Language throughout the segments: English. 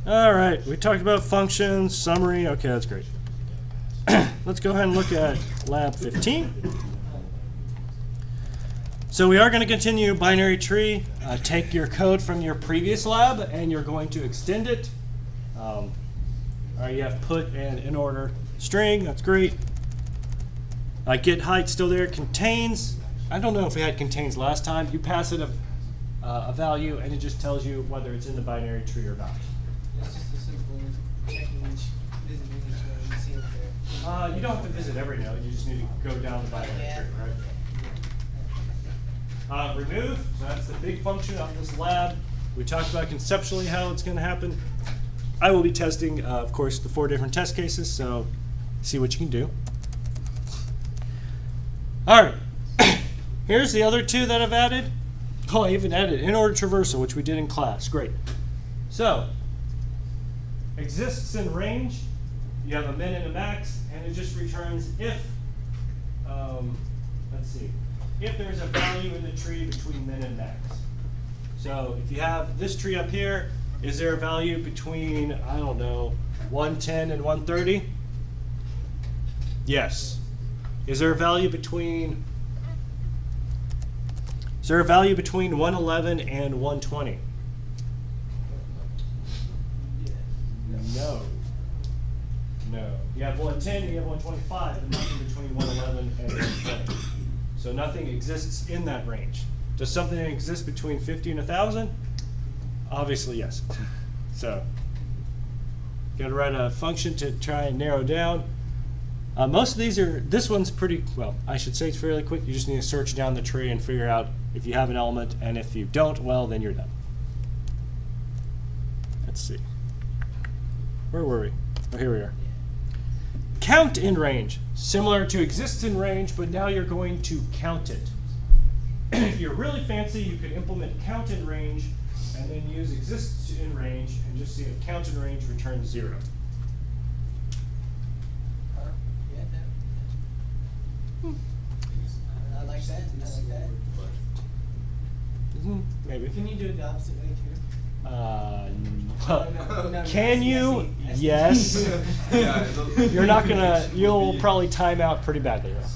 All right, we talked about functions, summary. Okay, that's great. Let's go ahead and look at lab 15. So we are going to continue binary tree. Take your code from your previous lab and you're going to extend it. All right, you have put and in order string. That's great. Get height still there. Contains. I don't know if we had contains last time. You pass it a value and it just tells you whether it's in the binary tree or not. It's just a simple checking each, visiting each node and seeing if they're. You don't have to visit every node. You just need to go down the binary tree, right? Remove. So that's the big function of this lab. We talked about conceptually how it's going to happen. I will be testing, of course, the 4 different test cases, so see what you can do. All right. Here's the other 2 that I've added. Oh, I even added in-order traversal, which we did in class. Great. So, exists in range. You have a min and a max, and it just returns if, let's see, if there's a value in the tree between min and max. So if you have this tree up here, is there a value between, I don't know, 110 and 130? Yes. Is there a value between 111 and 120? No. No. You have 110 and you have 125, but nothing between 111 and 120. So nothing exists in that range. Does something exist between 50 and 1,000? Obviously, yes. So, got to write a function to try and narrow down. Most of these are, this one's pretty, well, I should say it's fairly quick. You just need to search down the tree and figure out if you have an element, and if you don't, well, then you're done. Let's see. Where were we? Oh, here we are. Count in range. Similar to exists in range, but now you're going to count it. If you're really fancy, you could implement count in range and then use exists in range and just see if count in range returns 0. Yeah, I like that. I like that. Maybe. Can you do it the opposite way too? No, Can you? Yes. Yeah, You're not gonna, you'll probably time out pretty badly. Right?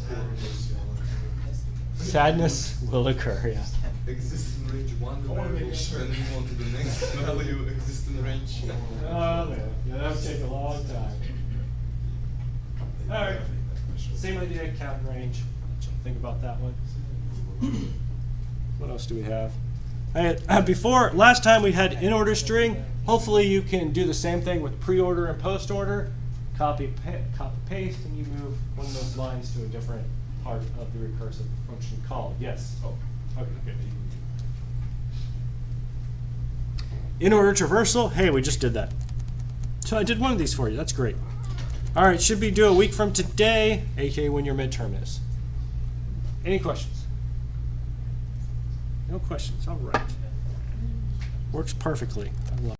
Sadness will occur, yeah. Exists in range 1 variable, then move on to the next value, exists in range. Oh man, yeah, that would take a long time. All right, same idea, count in range. Think about that one. What else do we have? Before, last time we had in-order string. Hopefully you can do the same thing with pre-order and post-order. Copy, paste, and you move one of those lines to a different part of the recursive function call. Yes? Oh, okay, good. In-order traversal, hey, we just did that. So I did one of these for you, that's great. All right, should be due a week from today, aka when your midterm is. Any questions? No questions, all right. Works perfectly.